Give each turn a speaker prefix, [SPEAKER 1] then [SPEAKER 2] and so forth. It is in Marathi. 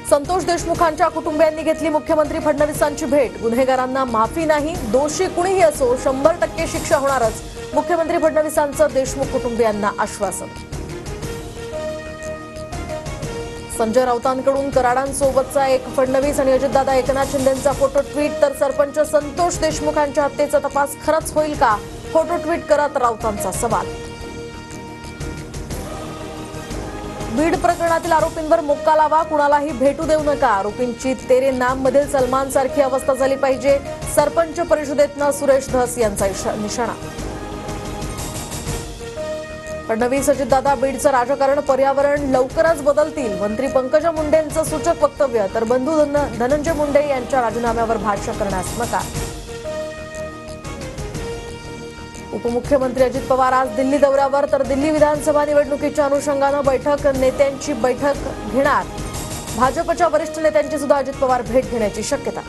[SPEAKER 1] संतोष देशमुखांच्या कुटुंबियांनी घेतली मुख्यमंत्री फडणवीसांची भेट। गुन्हेगारांना माफी नाही, दोषी कुणीही असो 100% शिक्षा होणारच, मुख्यमंत्री फडणवीसांचं देशमुख कुटुंबियांना आश्वासन। संजय राऊतांकडून कराडांसोबतचा एक फडणवीस आणि अजितदादा एकनाथ शिंदेंचा फोटो ट्विट, तर सरपंच संतोष देशमुखांच्या हत्येचा तपास खरंच होईल का, फोटो ट्विट करत राऊतांचा सवाल। बीड प्रकरणातील आरोपींवर मोक्का लावा, कुणालाही भेटू देऊ नका, आरोपींची तेरे नाम मधील सलमान सारखी अवस्था झाली पाहिजे, सरपंच परिषदेतनं सुरेश धस यांचा निशाणा। फडणवीस अजितदादा बीडचं राजकारण पर्यावरण लवकरच बदलतील, मंत्री पंकजा मुंडेंचं सूचक वक्तव्य, तर बंधू धनंजय मुंडे यांच्या राजीनाम्यावर भाष्य करण्यास नकार। उपमुख्यमंत्री अजित पवार आज दिल्ली दौऱ्यावर, तर दिल्ली विधानसभा निवडणुकीच्या अनुषंगानं नेत्यांची बैठक घेणार, भाजपच्या वरिष्ठ नेत्यांची सुद्धा अजित पवार भेट घेण्याची शक्यता।